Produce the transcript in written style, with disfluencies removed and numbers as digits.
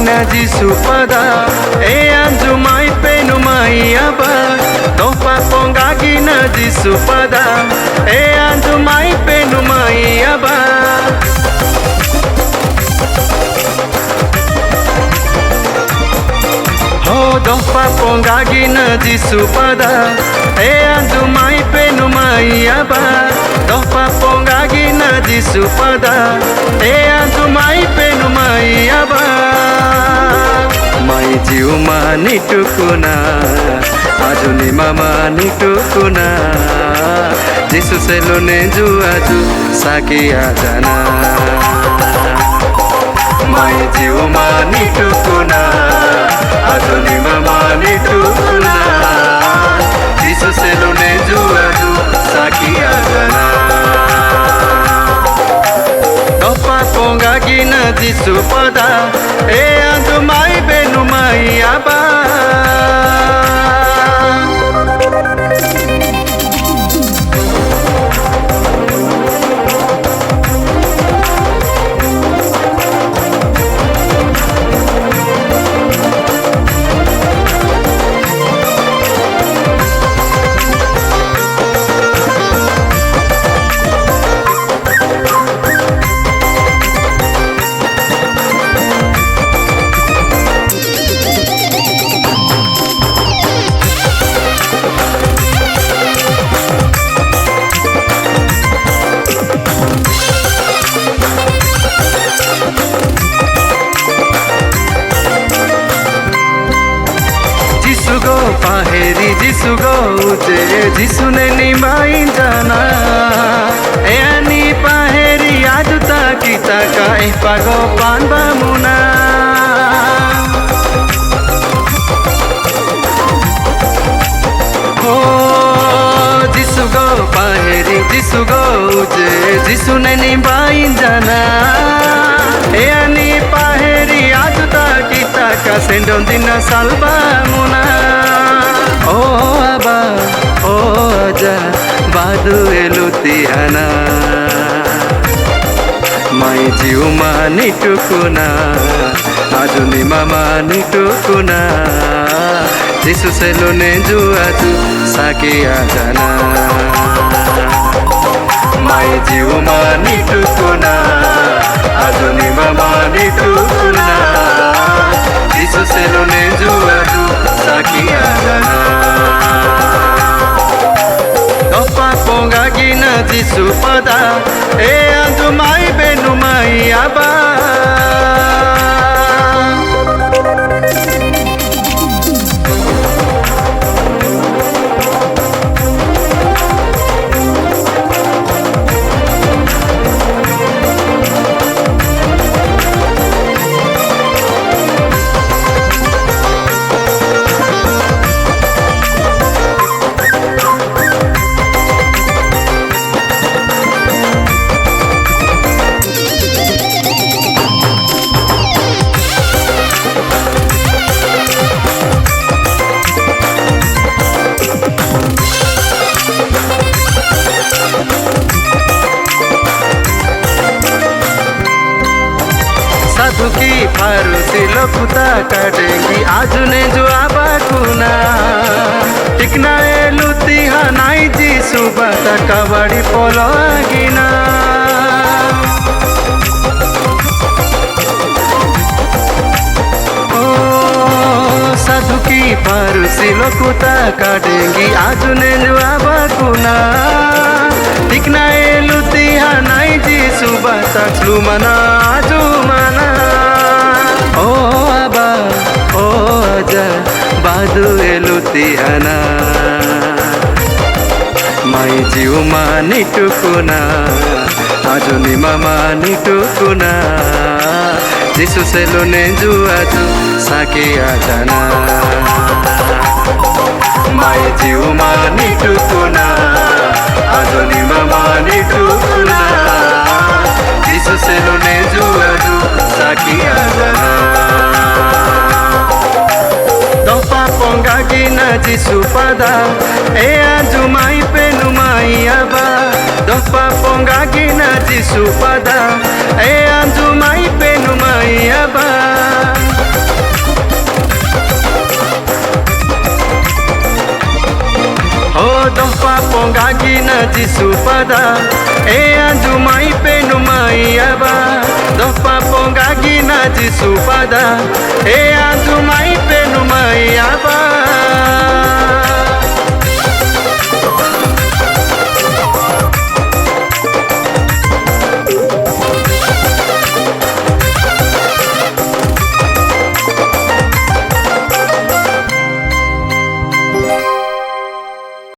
Gina Jisu pada Anju mai penu mai aba Dhapa Panga Gina Jisu pada Anju mai penu mai aba Oh Dhapa Panga Gina Jisu pada Anju mai penu mai aba Dhapa Panga Gina Jisu pada Anju mai penu mai aba Mai jiu mani tukuna Ajuni mama ni tukuna Jisu selone juaju saki ajana Mai jiu mani tukuna Ajuni mama ni tukuna Jisu selone juaju saki ajana Dhapa Panga Gina Jisu pada Anju mai benu mai aba Paheri Jisu go uje Jisu ne nimbain jana Ani paheri ajuta kita ka pago pan bamuna Oh Jisu go paheri Jisu go uje Jisu ne nimbain jana Ani paheri ajuta kita ka sendon dina salba muna Oh aba, oh aja, badu elutiana Mai jiu mani tukuna, ajuni mama ni tukuna Jisu selone juaju saki ajana Mai jiu mani tukuna, ajuni mama ni tukuna Jisu selone juaju saki ajana Dhapa Panga Gina Jisu pada Anju mai benu mai aba साधु की फारूसी लपुता काटेंगी आजुने जो आबा कुना टिकना एलुती Hanoi जीसु बाता कबाड़ी पोलो गिना साधु की फारूसी लपुता काटेंगी आजुने जो आबा कुना टिकना एलुती हनाई जीसु बाता लुमना आजु mana Oh aba oh aja badu elutiana Mai jiu mani tukuna ajuni mama ni tukuna Jisu selone juaju saki ajana Mai jiu mani tukuna ajuni mama ni tukuna Jisu selone juaju saki ajana Dhapa Panga Gina Jisu pada Anju mai penu mai aba Dhapa Panga Gina Jisu pada Anju mai penu mai aba Panga Gina Jisu pada Andumai penumai aba Dhapa Panga Gina Jisu pada Andumai